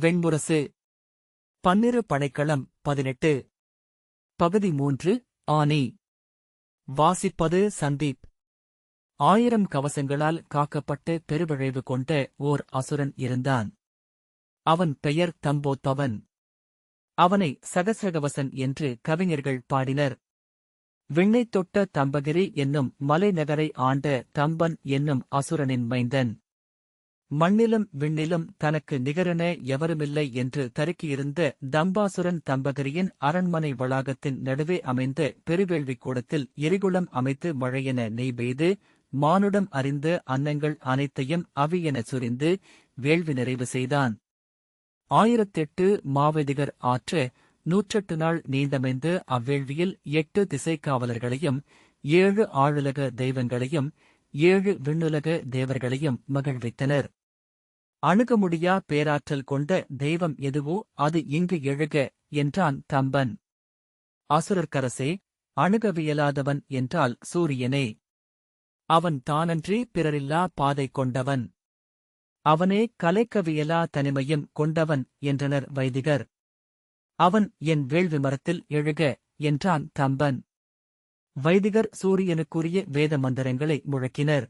வெண்முரசு. பன்னிரு படைக்களம் 18. பகுதி 3. ஆனி. வாசிப்பது சந்தீப். 1000 கவசங்களால் காக்கப்பட்டு பெருவிழைவு கொண்ட ஓர் அசுரன் இருந்தான். அவன் பெயர் தம்போத்தவன். அவனை சகசகவசன் என்று கவிஞர்கள் பாடினர். விண்ணைத் தொட்ட தம்பகிரி என்னும் மலைநகரை ஆண்ட தம்பன் என்னும் அசுரனின் மைந்தன். மண்ணிலும் விண்ணிலும் தனக்கு நிகரென எவருமில்லை என்று தருக்கியிருந்த தம்பாசுரன் தம்பகிரியின் அரண்மனை வளாகத்தின் நடுவே அமைந்த பெருவேள்விக் கூடத்தில் எரிகுளம் அமைத்து மழையென நெய் பெய்து மானுடம் அறிந்த அன்னங்கள் அனைத்தையும் அவியென சுரிந்து வேள்வி நிறைவு செய்தான். 1008 மாவேதிகர் ஆற்ற 108 நாள் நீண்டமைந்த அவ்வேள்வியில் 8 திசைக்காவலர்களையும் 7 ஆளுலக தெய்வங்களையும் 7 விண்ணுலக தேவர்களையும் மகிழ்வித்தனர். அணுக முடியா பேராற்றல் கொண்ட தெய்வம் எதுவோ அது இங்கு எழுக என்றான் தம்பன். அசுரர்க்கரசே, அணுகவியலாதவன் என்றால் சூரியனே. அவன் தானன்றி பிறரில்லா பாதை கொண்டவன். அவனே கலைக்கவியலா தனிமையும் கொண்டவன் என்றனர் வைதிகர். அவன் என் வேள்வி மரத்தில் எழுக என்றான் தம்பன். வைதிகர் சூரியனுக்குரிய வேத மந்திரங்களை முழக்கினர்.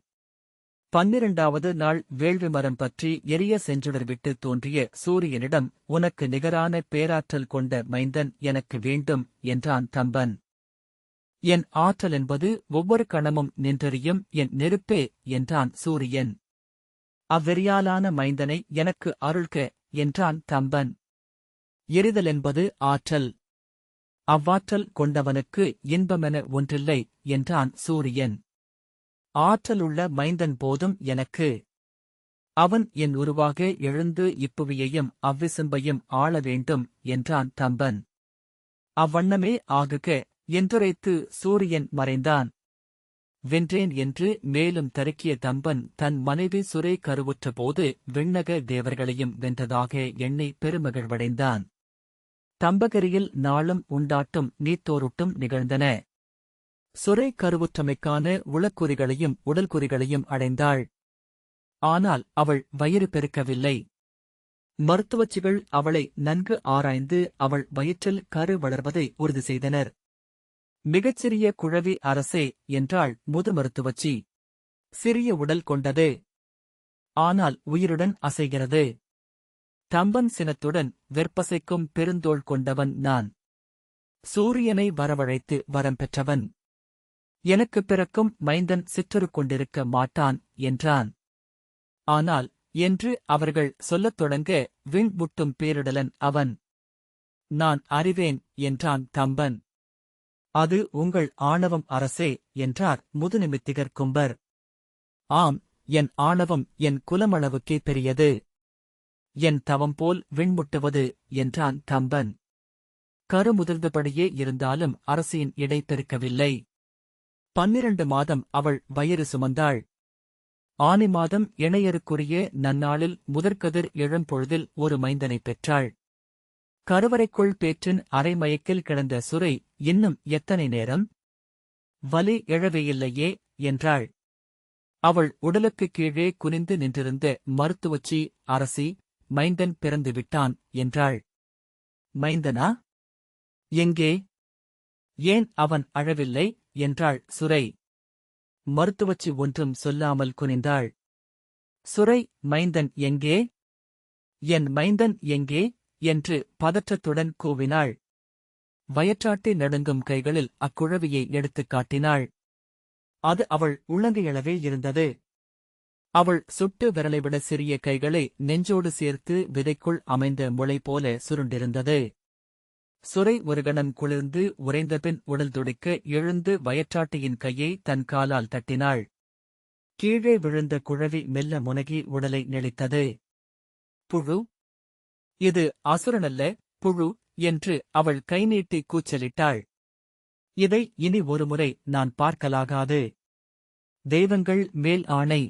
12வது நாள் வேள்வி மரம் பற்றி எரிய சென்றுடர் விட்டு தோன்றிய சூரியனிடம், உனக்கு நிகரான பேராற்றல் கொண்ட மைந்தன் எனக்கு வேண்டும் என்றான் தம்பன். என் ஆற்றல் என்பது ஒவ்வொரு கணமும் நின்றெறியும் என் நெருப்பே என்றான் சூரியன். அவ்வெறியாலான மைந்தனை எனக்கு அருள்க என்றான் தம்பன். எரிதல் என்பது ஆற்றல். அவ்வாற்றல் கொண்டவனுக்கு இன்பமென ஒன்றில்லை என்றான் சூரியன். ஆற்றலுள்ள மைந்தன் போதும் எனக்கு. அவன் என் உருவாக எழுந்து இப்புவியையும் அவ்விசும்பையும் ஆள வேண்டும் என்றான் தம்பன். அவ்வண்ணமே ஆகுக என்றுரைத்து சூரியன் மறைந்தான். வென்றேன் என்று மேலும் தருக்கிய தம்பன் தன் மனைவி சுரை கருவுற்றபோது விண்ணக தேவர்களையும் வென்றதாக எண்ணி பெருமகிழ்வடைந்தான். தம்பகிரியில் நாளும் உண்டாட்டும் நீத்தோருட்டும் நிகழ்ந்தன. சுரை கருவுற்றமைக்கான உளக்குறிகளையும் உடல்குறிகளையும் அடைந்தாள். ஆனால் அவள் வயிறு பெருக்கவில்லை. மருத்துவச்சிகள் அவளை நன்கு ஆராய்ந்து அவள் வயிற்றில் கரு வளர்வதை உறுதி செய்தனர். மிகச்சிறிய குழவி அரசே என்றாள் முது மருத்துவச்சி. சிறிய உடல் கொண்டது. ஆனால் உயிருடன் அசைகிறது. தம்பன் சினத்துடன் வெற்பசைக்கும் பெருந்தோள் கொண்டவன் நான். சூரியனை வரவழைத்து வரம் பெற்றவன். எனக்குப் பிறக்கும் மைந்தன் சிற்றரு கொண்டிருக்க மாட்டான் என்றான். ஆனால் என்று அவர்கள் சொல்லத் தொடங்க விண் முட்டும் பேரிடலன் அவன். நான் அறிவேன் என்றான் தம்பன். அது உங்கள் ஆணவம் அரசே என்றார் முதுநிமித்திகர் கும்பர். ஆம், என் ஆணவம் என் குலமளவுக்கே பெரியது. என் தவம் போல் விண்முட்டுவது என்றான் தம்பன். கருமுதிர்ந்தபடியே இருந்தாலும் அரசியின் இடை பெருக்கவில்லை. 12 மாதம் அவள் வயிறு சுமந்தாள். ஆனி மாதம் இணையருக்குரிய நன்னாளில் முதற்கதிர் எழும்பொழுதில் ஒரு மைந்தனைப் பெற்றாள். கருவறைக்குள் பேற்றின் அரைமயக்கில் கிடந்த சுரை இன்னும் எத்தனை நேரம்? வலி எழவேயில்லையே என்றாள். அவள் உடலுக்குக் கீழே குனிந்து நின்றிருந்த மருத்துவச்சி, அரசி, மைந்தன் பிறந்து விட்டான் என்றாள். மைந்தனா? எங்கே? ஏன் அவன் அழவில்லை என்றாள் சுரை. மருத்துவச்சி ஒன்றும் சொல்லாமல் குனிந்தாள். சுரை, மைந்தன் எங்கே? என் மைந்தன் எங்கே என்று பதற்றத்துடன் கூவினாள். வயற்றாட்டி நடுங்கும் கைகளில் அக்குழவியை எடுத்துக் காட்டினாள். அது அவள் உள்ளங்கையளவே இருந்தது. அவள் சுட்டு விரலைவிட சிறிய கைகளை நெஞ்சோடு சேர்த்து விதைக்குள் அமைந்த முளை போல சுருண்டிருந்தது. சுரை ஒரு கணம் குளிர்ந்து உறைந்தபின் உடல் துடிக்க எழுந்து வயற்றாட்டியின் கையை தன் காலால் தட்டினாள். கீழே விழுந்த குழவி மெல்ல முனகி உடலை நெளித்தது. புழு? இது அசுரனல்ல, புழு என்று அவள் கை நீட்டி கூச்சலிட்டாள். இதை இனி ஒருமுறை நான் பார்க்கலாகாது. தெய்வங்கள் மேல் ஆணை.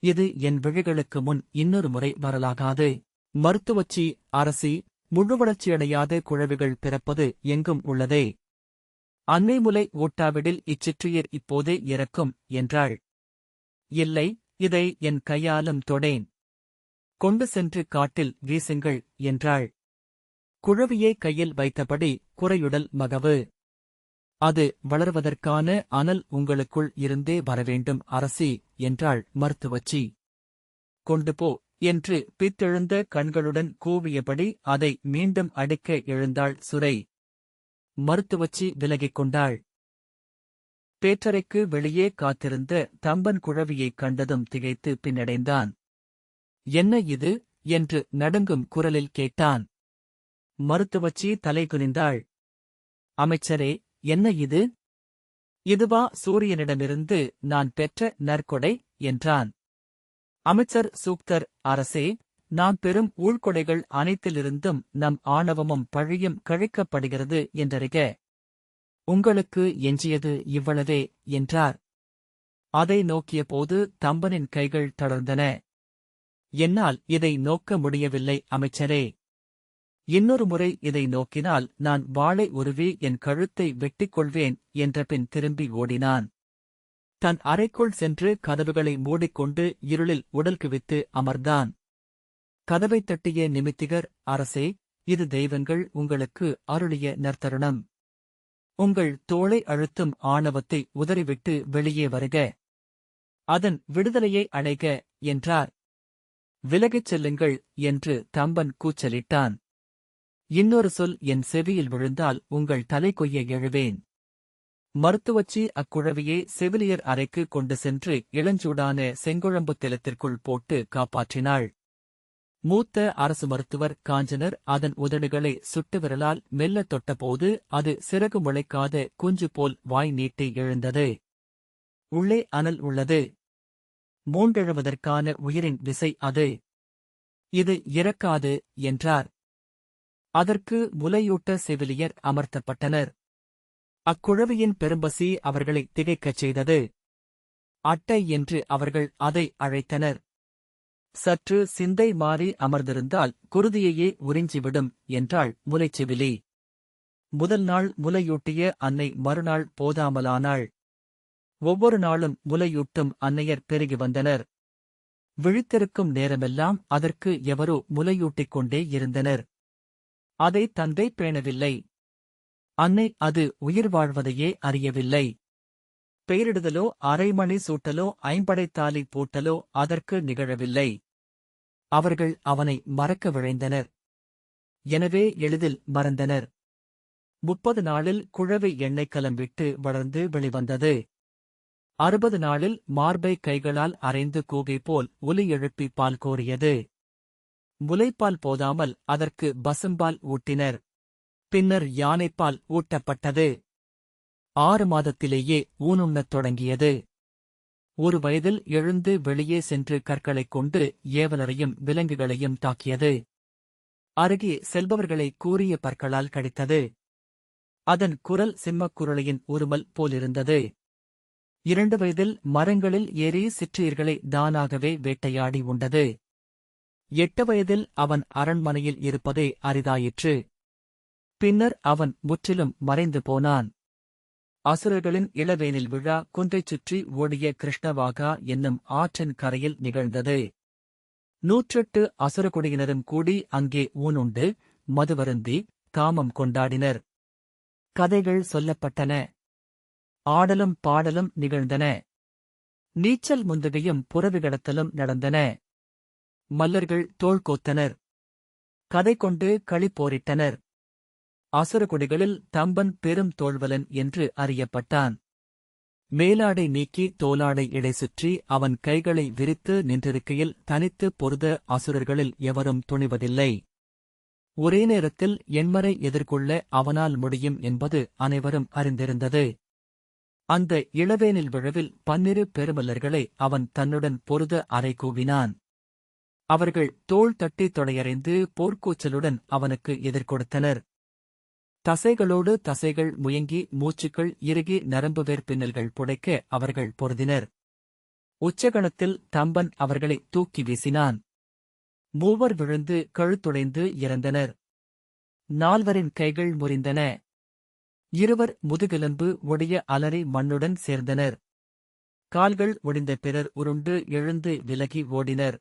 இது என் விழிகளுக்கு முன் இன்னொரு முறை வரலாகாது. மருத்துவச்சி, அரசி, முழு வளர்ச்சியடையாத குழவிகள் பிறப்பது எங்கும் உள்ளதே. அன்னைமுலை ஓட்டாவிடில் இச்சிற்றுயிர் இப்போதே இறக்கும் என்றாள். இல்லை, இதை என் கையாலும் தொடேன். கொண்டு சென்று காட்டில் வீசுங்கள் என்றாள். குழவியை கையில் வைத்தபடி குறையுடல் மகவு. அது வளர்வதற்கான அனல் உங்களுக்குள் இருந்தே வரவேண்டும் அரசி என்றாள் மருத்துவச்சி. கொண்டு போ என்று பித்தெழுந்த கண்களுடன் கூவியபடி அதை மீண்டும் அடிக்க எழுந்தாள் சுரை. மருத்துவச்சி விலகிக் கொண்டாள். பேற்றறைக்கு வெளியே காத்திருந்த தம்பன் குழவியைக் கண்டதும் திகைத்து பின்னடைந்தான். என்ன இது என்று நடுங்கும் குரலில் கேட்டான். மருத்துவச்சி தலை குனிந்தாள். அமைச்சரே, என்ன இது? இதுவா சூரியனிடமிருந்து நான் பெற்ற நற்கொடை என்றான். அமைச்சர் சூக்தர், அரசே, நாம் பெறும் ஊழ்கொடைகள் அனைத்திலிருந்தும் நம் ஆணவமும் பழியும் கழிக்கப்படுகிறது என்றறிக. உங்களுக்கு எஞ்சியது இவ்வளவே என்றார். அதை நோக்கியபோது தம்பனின் கைகள் தளர்ந்தன. என்னால் இதை நோக்க முடியவில்லை அமைச்சரே. இன்னொரு முறை இதை நோக்கினால் நான் வாளை உருவி என் கழுத்தை வெட்டிக்கொள்வேன் என்றபின் திரும்பி ஓடினான். தன் அறைக்குள் சென்று கதவுகளை மூடிக்கொண்டு இருளில் உடல் குவித்து அமர்ந்தான். கதவைத் தட்டிய நிமித்திகர், அரசே, இது தெய்வங்கள் உங்களுக்கு அருளிய நற்தருணம். உங்கள் தோளை அழுத்தும் ஆணவத்தை உதறிவிட்டு வெளியே வருக. அதன் விடுதலையை அடைக என்றார். விலகிச் செல்லுங்கள் என்று தம்பன் கூச்சலிட்டான். இன்னொரு சொல் என் செவியில் விழுந்தால் உங்கள் தலை கொய்ய எழுவேன். மருத்துவச்சி அக்குழவியை செவிலியர் அறைக்கு கொண்டு சென்று இளஞ்சூடான செங்குழம்பு திலத்திற்குள் போட்டு காப்பாற்றினாள். மூத்த அரசு மருத்துவர் காஞ்சனர் அதன் உதடுகளை சுட்டு விரலால் மெல்லத் தொட்டபோது அது சிறகு முளைக்காத குஞ்சு போல் வாய் நீட்டி எழுந்தது. உள்ளே அனல் உள்ளது. மூண்டெழுவதற்கான உயிரின் விசை அது. இது இறக்காது என்றார். அதற்கு முலையூட்ட செவிலியர் அமர்த்தப்பட்டனர். அக்குழவியின் பெரும்பசி அவர்களை திகைக்கச் செய்தது. அட்டை என்று அவர்கள் அதை அழைத்தனர். சற்று சிந்தை மாறி அமர்ந்திருந்தால் குருதியையே உறிஞ்சிவிடும் என்றாள் முலைச்செவிலி. முதல் நாள் முலையூட்டிய அன்னை மறுநாள் போதாமலானாள். ஒவ்வொரு நாளும் முலையூட்டும் அன்னையர் பெருகி வந்தனர். விழித்திருக்கும் நேரமெல்லாம் அதற்கு எவரோ முலையூட்டிக் கொண்டே இருந்தனர். அதை தந்தை பேணவில்லை. அன்னை அது உயிர் வாழ்வதையே அறியவில்லை. பெயரிடுதலோ அரைமணி சூட்டலோ ஐம்படைத்தாலி பூட்டலோ அதற்கு நிகழவில்லை. அவர்கள் அவனை மறக்க விழைந்தனர். எனவே எளிதில் மறந்தனர். 30 நாளில் குழவி எண்ணெய்க்கலம் விட்டு வளர்ந்து வெளிவந்தது. 60 நாளில் மார்பை கைகளால் அரைந்து கூகை போல் ஒலி எழுப்பி பால் கோரியது. முலைப்பால் போதாமல் அதற்கு பசும்பால் ஊட்டினர். பின்னர் யானைப்பால் ஊட்டப்பட்டது. 6 மாதத்திலேயே ஊனுண்ணத் தொடங்கியது. 1 வயதில் எழுந்து வெளியே சென்று கற்களைக் கொண்டு ஏவலரையும் விலங்குகளையும் தாக்கியது. அருகே செல்பவர்களை கூரிய பற்களால் கடித்தது. அதன் குரல் சிம்மக்குரலையின் உருமல் போலிருந்தது. 2 வயதில் மரங்களில் ஏறி சிற்றுயிர்களை தானாகவே வேட்டையாடி உண்டது. 8 வயதில் அவன் அரண்மனையில் இருப்பதே அரிதாயிற்று. பின்னர் அவன் முற்றிலும் மறைந்து போனான். அசுரர்களின் இளவேனில் விழா குன்றைச் சுற்றி ஓடிய கிருஷ்ணவாகா என்னும் ஆற்றின் கரையில் நிகழ்ந்தது. 108 அசுரகுடியினரும் கூடி அங்கே ஊனுண்டு மதுவருந்தி காமம் கொண்டாடினர். கதைகள் சொல்லப்பட்டன. ஆடலும் பாடலும் நிகழ்ந்தன. நீச்சல் முந்துகையும் புரவி கடத்தலும் நடந்தன. மல்லர்கள் தோள் கோத்தனர். கதை கொண்டு களி போரிட்டனர். அசுரகுடிகளில் தம்பன் பெரும் தோள்வலன் என்று அறியப்பட்டான். மேலாடை நீக்கி தோலாடை இடை சுற்றி அவன் கைகளை விரித்து நின்றிருக்கையில் தனித்து பொருத அசுரர்களில் எவரும் துணிவதில்லை. ஒரே நேரத்தில் எண்மரை எதிர்கொள்ள அவனால் முடியும் என்பது அனைவரும் அறிந்திருந்தது. அந்த இளவேனில் விழவில் 12 பெருமல்லர்களை அவன் தன்னுடன் பொருத அறை கூவினான். அவர்கள் தோள் தட்டி தொடையறைந்து போர்க்கூச்சலுடன் அவனுக்கு எதிர்கொடுத்தனர். தசைகளோடு தசைகள் முயங்கி மூச்சுக்கள் இறுகி நரம்புவேர் பின்னல்கள் புடைக்க அவர்கள் பொருதினர். உச்சகணத்தில் தம்பன் அவர்களை தூக்கி வீசினான். 3 விழுந்து கழுத்துடைந்து இறந்தனர். 4 கைகள் முறிந்தன. 2 முதுகெலும்பு ஒடிய அலறி மண்ணுடன் சேர்ந்தனர். கால்கள் ஒடிந்த பிறர் உருண்டு எழுந்து விலகி ஓடினர்.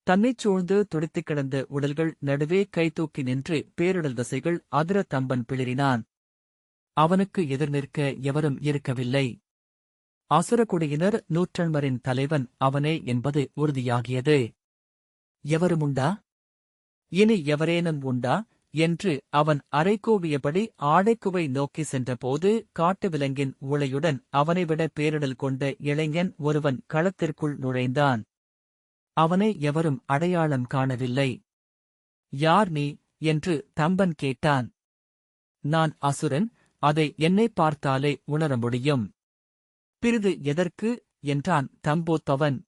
தன்னைச் சூழ்ந்து துடித்துக் கிடந்த உடல்கள் நடுவே கைதூக்கி நின்று பேரிடல் தசைகள் அதிர தம்பன் பிளிரினான். அவனுக்கு எதிர் நிற்க எவரும் இருக்கவில்லை. அசுரகுடியினர் நூற்றன்மரின் தலைவன் அவனே என்பது உறுதியாகியது. எவருமுண்டா? இனி எவரேனும் உண்டா? என்று அவன் அறைகூவியபடி ஆடைக்குவை நோக்கி சென்றபோது காட்டு விலங்கின் உளையுடன் அவனைவிட பேரிடல் கொண்ட இளைஞன் ஒருவன் களத்திற்குள் நுழைந்தான். அவனை எவரும் அடையாளம் காணவில்லை. யார் நீ? என்று தம்பன் கேட்டான். நான் அசுரன், அதை என்னை பார்த்தாலே உணர முடியும். பிறிது எதற்கு? என்றான் தம்போத்தவன்.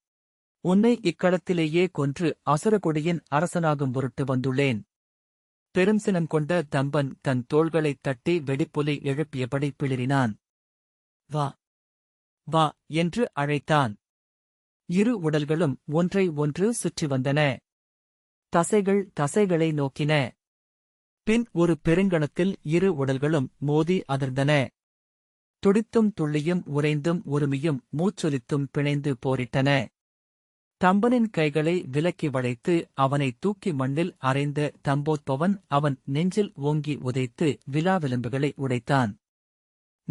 உன்னை இக்களத்திலேயே கொன்று அசுரகுடியின் அரசனாகும் பொருட்டு வந்துள்ளேன். பெரும்சினம் கொண்ட தம்பன் தன் தோள்களைத் தட்டி வெடிப்புலி எழுப்பியபடி பிளிரினான். வா, வா என்று அழைத்தான். இரு உடல்களும் ஒன்றை ஒன்று சுற்றி வந்தன. தசைகள் தசைகளை நோக்கின. பின் ஒரு பெருங்கணத்தில் இரு உடல்களும் மோதி அதிர்ந்தன. துடித்தும் துள்ளியும் உறைந்தும் உருமியும் மூச்சொலித்தும் பிணைந்து போரிட்டன. தம்பனின் கைகளை விலக்கி வளைத்து அவனை தூக்கி மண்ணில் அறைந்த தம்போத்பவன் அவன் நெஞ்சில் ஓங்கி உதைத்து விலாவிளிம்புகளை உடைத்தான்.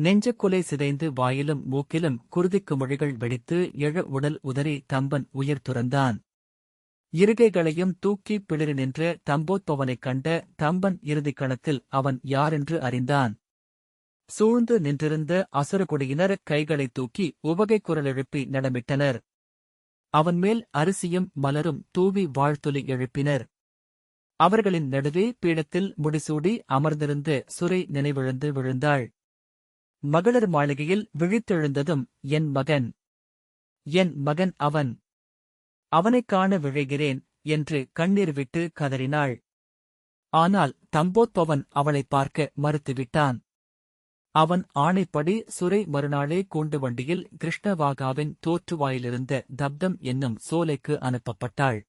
நெஞ்சக்குலை சிதைந்து வாயிலும் மூக்கிலும் குருதிக்கு மொழிகள் வெடித்து எழ உடல் உதறி தம்பன் உயிர் துறந்தான். இருகைகளையும் தூக்கி பிளிரி நின்ற தம்போத்பவனைக் கண்ட தம்பன் இறுதிக் கணத்தில் அவன் யாரென்று அறிந்தான். சூழ்ந்து நின்றிருந்த அசுரகுடியினர் கைகளைத் தூக்கி உவகைக் குரல் எழுப்பி நடமிட்டனர். அவன்மேல் அரிசியும் மலரும் தூவி வாழ்த்துலி எழுப்பினர். அவர்களின் நடுவே பீடத்தில் முடிசூடி அமர்ந்திருந்த சுரை நினைவிழந்து விழுந்தாள். மகளிர் மாளிகையில் விழித்தெழுந்ததும் என் மகன், என் மகன் அவன், அவனைக் காண விழைகிறேன் என்று கண்ணீர் விட்டு கதறினாள். ஆனால் தம்போத்பவன் அவளைப் பார்க்க மறுத்துவிட்டான். அவன் ஆணைப்படி சுரை மறுநாளே கூண்டு வண்டியில் கிருஷ்ணவாகாவின் தோற்றுவாயிலிருந்த தப்தம் என்னும் சோலைக்கு அனுப்பப்பட்டாள்.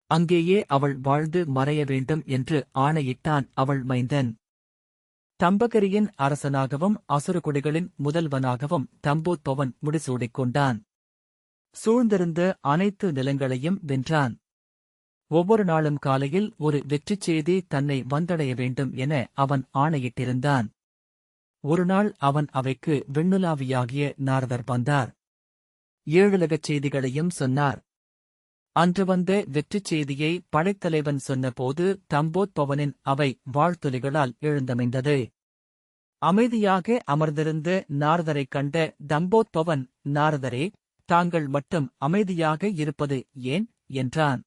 அங்கேயே அவள் வாழ்ந்து மறைய வேண்டும் என்று ஆணையிட்டான் அவள் மைந்தன். தம்பகரியின் அரசனாகவும் அசுரகுடிகளின் முதல்வனாகவும் தம்போத்பவன் முடிசூடிக் கொண்டான். சூழ்ந்திருந்த அனைத்து நிலங்களையும் வென்றான். ஒவ்வொரு நாளும் காலையில் ஒரு வெற்றிச் செய்தி தன்னை வந்தடைய வேண்டும் என அவன் ஆணையிட்டிருந்தான். ஒருநாள் அவன் அவைக்கு விண்ணுலாவியாகிய நாரதர் வந்தார். ஏழுலகச் செய்திகளையும் சொன்னார். அன்று வந்த வெற்றிச் செய்தியை படைத்தலைவன் சொன்னபோது தம்போத்பவனின் அவை வாழ்த்துலிகளால் எழுந்தமைந்தது. அமைதியாக அமர்ந்திருந்த நாரதரைக் கண்ட தம்போத்பவன், நாரதரே, தாங்கள் மட்டும் அமைதியாக இருப்பது ஏன்? என்றான்.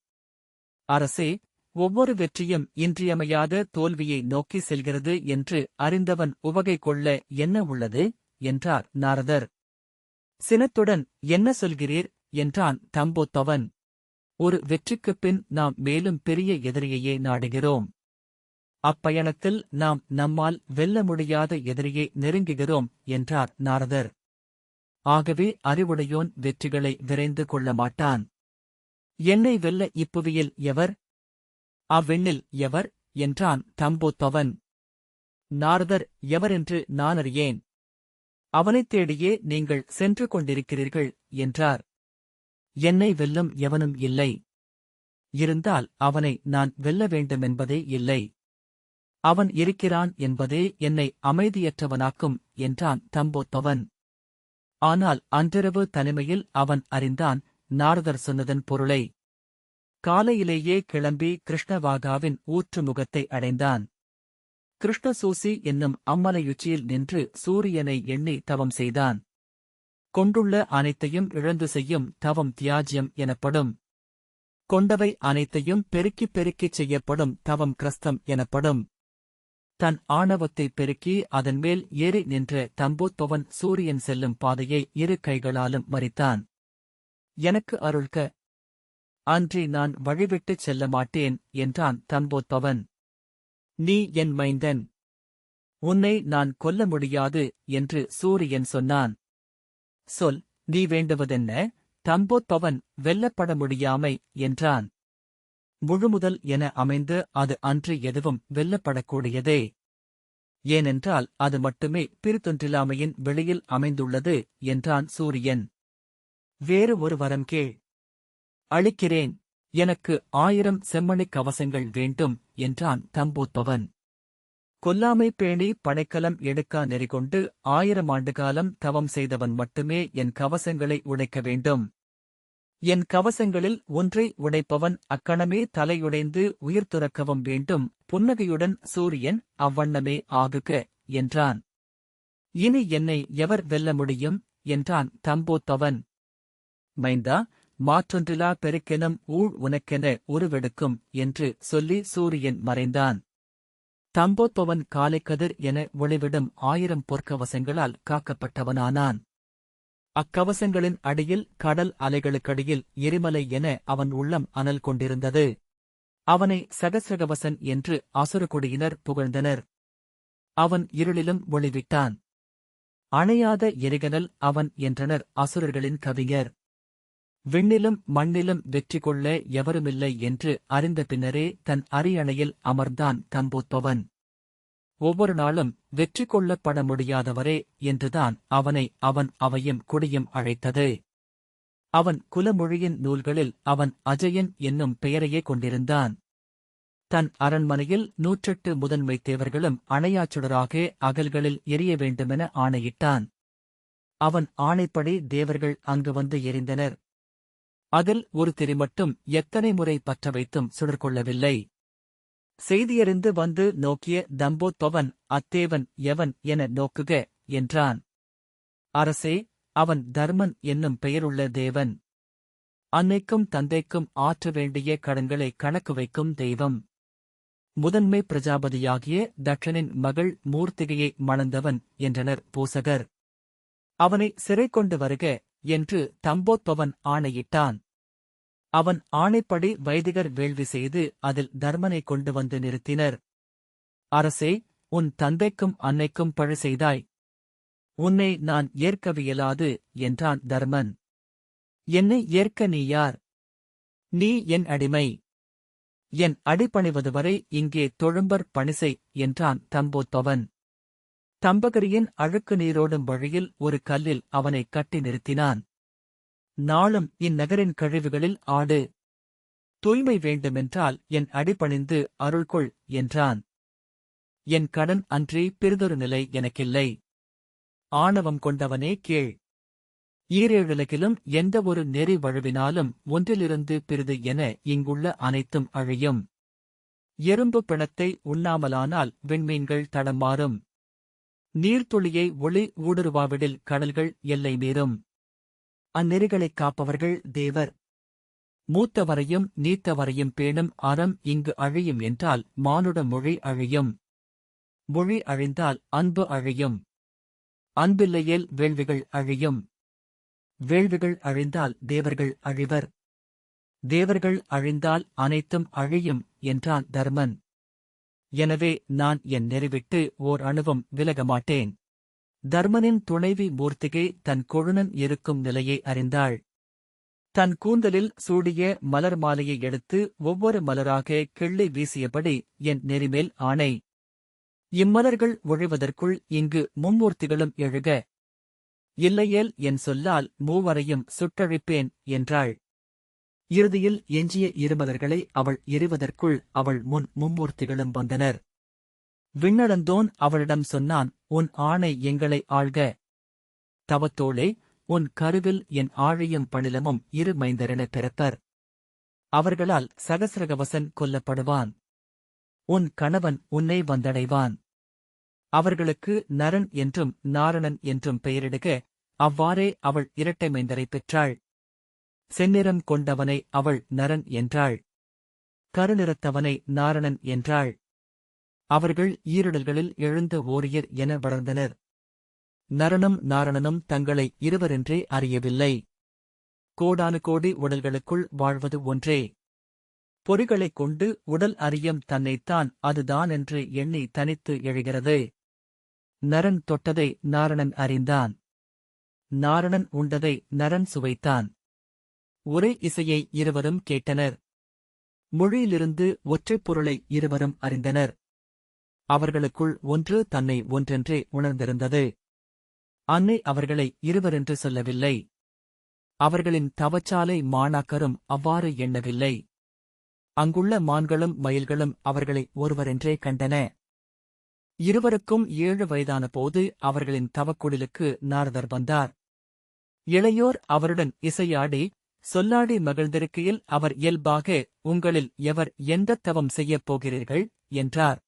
அரசே, ஒவ்வொரு வெற்றியும் இன்றியமையாத தோல்வியை நோக்கி செல்கிறது என்று அறிந்தவன் உவகை கொள்ள என்ன உள்ளது? என்றார் நாரதர். சினத்துடன் என்ன சொல்கிறீர்? என்றான் தம்போத்பவன். ஒரு வெற்றிக்குப் பின் நாம் மேலும் பெரிய எதிரியையே நாடுகிறோம். அப்பயணத்தில் நாம் நம்மால் வெல்ல முடியாத எதிரியை நெருங்குகிறோம் என்றார் நாரதர். ஆகவே அறிவுடையோன் வெற்றிகளை விரைந்து கொள்ள மாட்டான். என்னை வெல்ல இப்புவியில் எவர்? அவ்விண்ணில் எவர்? என்றான் தம்போத்பவன். நாரதர் எவரென்று நான் அறியேன். அவனைத் தேடியே நீங்கள் சென்று கொண்டிருக்கிறீர்கள் என்றார். என்னை வெல்லும் எவனும் இல்லை. இருந்தால் அவனை நான் வெல்ல வேண்டுமென்பதே இல்லை. அவன் இருக்கிறான் என்பதே என்னை அமைதியற்றவனாக்கும் என்றான் தம்போத்பவன். ஆனால் அன்றிரவு தனிமையில் அவன் அறிந்தான் நாரதர் சொன்னதன் பொருளை. காலையிலேயே கிளம்பி கிருஷ்ணவாகாவின் ஊற்றுமுகத்தை அடைந்தான். கிருஷ்ணசூசி என்னும் அம்மலையுச்சியில் நின்று சூரியனை எண்ணி தவம் செய்தான். கொண்டுள்ள அனைத்தையும் இழந்து செய்யும் தவம் தியாஜ்யம் எனப்படும். கொண்டவை அனைத்தையும் பெருக்கிப் பெருக்கிச் செய்யப்படும் தவம் கிரஸ்தம் எனப்படும். தன் ஆணவத்தை பெருக்கி அதன்மேல் ஏறி நின்ற தம்போத்பவன் சூரியன் செல்லும் பாதையை இரு கைகளாலும் மறித்தான். எனக்கு அருள்க, அன்றி நான் வழிவிட்டுச் செல்ல மாட்டேன் என்றான் தம்போத்பவன். நீ என் மைந்தன், உன்னை நான் கொல்ல முடியாது என்று சூரியன் சொன்னான். சொல், நீ வேண்டுவதென்ன? தம்போத்பவன் வெல்லப்பட முடியாமை என்றான். முழுமுதல் என அமைந்து அது அன்று எதுவும் வெல்லப்படக்கூடியதே. ஏனென்றால் அது மட்டுமே பிரிதொன்றில்லாமையின் வெளியில் அமைந்துள்ளது என்றான் சூரியன். வேறு ஒரு வரம் கேள். அளிக்கிறேன் எனக்கு 1000 செம்மணிக் கவசங்கள் வேண்டும் என்றான் தம்போத்பவன். கொல்லாமை பேணி படைக்கலம் எடுக்கா நெறிகொண்டு 1000 ஆண்டுகாலம் தவம் செய்தவன் மட்டுமே என் கவசங்களை உடைக்க வேண்டும். என் கவசங்களில் ஒன்றை உடைப்பவன் அக்கணமே தலையுடைந்து உயிர் துறக்கவும் வேண்டும். புன்னகையுடன் சூரியன் அவ்வண்ணமே ஆகுக என்றான். இனி என்னை எவர் வெல்ல முடியும் என்றான் தம்போத்பவன். மைந்தா, மாற்றொன்றிலா பெருக்கெனும் ஊழ் உனக்கென உருவெடுக்கும் என்று சொல்லி சூரியன் மறைந்தான். தம்போத்பவன் காலைக்கதிர் என ஒளிவிடும் 1000 பொற்கவசங்களால் காக்கப்பட்டவனானான். அக்கவசங்களின் அடியில் கடல் அலைகளுக்கடியில் எரிமலை என அவன் உள்ளம் அனல் கொண்டிருந்தது. அவனை சகசிரகவசன் என்று அசுரகுடியினர் புகழ்ந்தனர். அவன் இருளிலும் ஒளிவிட்டான். அணையாத எரிகனல் அவன் என்றனர் அசுரர்களின் கவிஞர். விண்ணிலும் மண்ணிலும் வெற்றி கொள்ள எவருமில்லை என்று அறிந்த பின்னரே தன் அரியணையில் அமர்ந்தான் தம்போத்பவன். ஒவ்வொரு நாளும் வெற்றி கொள்ளப்பட முடியாதவரே என்றுதான் அவனை அவன் அவையும் குடியும் அழைத்தது. அவன் குலமொழியின் நூல்களில் அவன் அஜயன் என்னும் பெயரையே கொண்டிருந்தான். தன் அரண்மனையில் 108 முதன்மைத் தேவர்களும் அணையாச்சுடராக அகல்களில் எரிய வேண்டுமென ஆணையிட்டான். அவன் ஆணைப்படி தேவர்கள் அங்கு வந்து எரிந்தனர். அதில் ஒரு திரி மட்டும் எத்தனை முறை பற்ற வைத்தும் சுடர்கொள்ளவில்லை. செய்தியறிந்து வந்து நோக்கிய தம்போத்பவன், அத்தேவன் எவன் என நோக்குக என்றான். அரசே, அவன் தர்மன் என்னும் பெயருள்ள தேவன். அன்னைக்கும் தந்தைக்கும் ஆற்ற வேண்டிய கடன்களை கணக்கு வைக்கும் தெய்வம். முதன்மை பிரஜாபதியாகிய தட்சனின் மகள் மூர்த்திகையை மணந்தவன் என்றனர் பூசகர். அவனை சிறை கொண்டு வருக என்று தம்போத்பவன் ஆணையிட்டான். அவன் ஆணைப்படி வைதிகர் வேள்வி செய்து அதில் தர்மனை கொண்டு வந்து நிறுத்தினர். அரசே, உன் தந்தைக்கும் அன்னைக்கும் பழி செய்தாய். உன்னை நான் ஏற்கவியலாது என்றான் தர்மன். என்னை ஏற்க நீ யார்? நீ என் அடிமை. என் அடிபணிவதுவரை இங்கே தொழும்பர் பணிசை என்றான் தம்போத்பவன். தம்பகரியின் அழுக்கு நீரோடும் வழியில் ஒரு கல்லில் அவனை கட்டி நிறுத்தினான். நாளும் இந்நகரின் கழிவுகளில் ஆடு. தூய்மை வேண்டுமென்றால் என் அடிபணிந்து அருள்கொள் என்றான். என் கடன் அன்றி பிறிதொரு நிலை எனக்கில்லை. ஆணவம் கொண்டவனே கேள். ஈரேழுலகிலும் எந்த ஒரு நெறி வழுவினாலும் ஒன்றிலிருந்து பிறிது என இங்குள்ள அனைத்தும் அழியும். எறும்பு பிணத்தை உண்ணாமலானால் விண்மீன்கள் தடமாறும். நீர்த்துளியை ஒளி ஊடுருவாவிடில் கடல்கள் எல்லை மீறும். அந்நெறிகளைக் காப்பவர்கள் தேவர். மூத்தவரையும் நீத்தவரையும் பேணும் அறம் இங்கு அழியும் என்றால் மானுட மொழி அழியும். மொழி அழிந்தால் அன்பு அழியும். அன்பில்லையேல் வேள்விகள் அழியும். வேள்விகள் அழிந்தால் தேவர்கள் அழிவர். தேவர்கள் அழிந்தால் அனைத்தும் அழியும் என்றான் தர்மன். எனவே நான் என் நெறிவிட்டு ஓர் அணுவும் விலகமாட்டேன். தர்மனின் துணைவி மூர்த்திகை தன் கொழுநன் இருக்கும் நிலையை அறிந்தாள். தன் கூந்தலில் சூடிய மலர் மாலையை எடுத்து ஒவ்வொரு மலராக கிள்ளி வீசியபடி என் நெறிமேல் ஆணை. இம்மலர்கள் ஒழிவதற்குள் இங்கு மும்மூர்த்திகளும் எழுக. இல்லையேல் என் சொல்லால் மூவரையும் சுட்டழிப்பேன் என்றாள். இறுதியில் எஞ்சிய இருமலர்களை அவள் எறிவதற்குள் அவள் முன் மும்மூர்த்திகளும் வந்தனர். விண்ணளந்தோன் அவளிடம் சொன்னான், உன் ஆணை எங்களை ஆள்க. தவத்தோளே, உன் கருவில் என் ஆழியும் பணிலமும் இரு மைந்தரெனப் பிறப்பர். அவர்களால் சகசிரகவசன் கொல்லப்படுவான். உன் கணவன் உன்னை வந்தடைவான். அவர்களுக்கு நரன் என்றும் நாரணன் என்றும் பெயரிடுக. அவ்வாறே அவள் இரட்டை மைந்தரைப் பெற்றாள். செந்நிறம் கொண்டவனை அவள் நரன் என்றாள். கருநிறத்தவனை நாரணன் என்றாள். அவர்கள் ஈரிடல்களில் எழுந்த ஓரியர் என வளர்ந்தனர். நரனும் நாரணனும் தங்களை இருவரென்றே அறியவில்லை. கோடானு கோடி உடல்களுக்குள் வாழ்வது ஒன்றே. பொறிகளைக் கொண்டு உடல் அறியும் தன்னைத்தான் அதுதானென்று எண்ணி தனித்து எழுகிறது. நரன் தொட்டதை நாரணன் அறிந்தான். நாரணன் உண்டதை நரன் சுவைத்தான். ஒரே இசையை இருவரும் கேட்டனர். மொழியிலிருந்து ஒற்றைப் பொருளை இருவரும் அறிந்தனர். அவர்களுக்குள் ஒன்று தன்னை ஒன்றென்றே உணர்ந்திருந்தது. அன்னை அவர்களை இருவரென்று சொல்லவில்லை. அவர்களின் தவச்சாலை மாணாக்கரும் அவ்வாறு எண்ணவில்லை. அங்குள்ள மான்களும் மயில்களும் அவர்களை ஒருவரென்றே கண்டன. இருவருக்கும் 7 வயதான போது அவர்களின் தவக்குடிலுக்கு நாரதர் வந்தார். இளையோர் அவருடன் இசையாடி சொல்லாடி மகிழ்ந்திருக்கையில் அவர் இயல்பாக, உங்களில் எவர் எந்தத் தவம் செய்யப் போகிறீர்கள் என்றார்.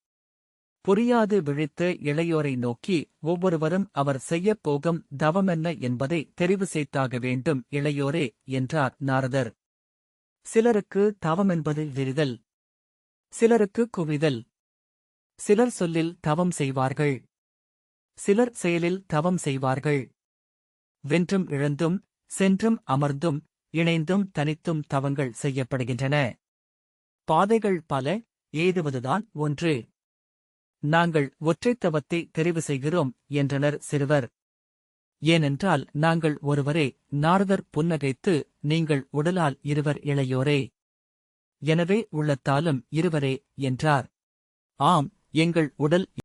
புரியாது விழித்த இளையோரை நோக்கி, ஒவ்வொருவரும் அவர் செய்யப் போகும் தவமென்ன என்பதை தெரிவு செய்தாக வேண்டும் இளையோரே என்றார் நாரதர். சிலருக்கு தவமென்பது விரிதல், சிலருக்கு குவிதல், சிலர் சொல்லில் தவம் செய்வார்கள், சிலர் செயலில் தவம் செய்வார்கள். வென்றும் இழந்தும் சென்றும் அமர்ந்தும் இணைந்தும் தனித்தும் தவங்கள் செய்யப்படுகின்றன. பாதைகள் பல, ஏதுவதுதான் ஒன்று. நாங்கள் ஒற்றைத் தவத்தை தெரிவு செய்கிறோம் என்றனர் சிறுவர். ஏனென்றால் நாங்கள் ஒருவரே. நாரதர் புன்னகைத்து, நீங்கள் உடலால் இருவர் இளையோரே, எனவே உள்ளத்தாலும் இருவரே என்றார். ஆம், எங்கள் உடல்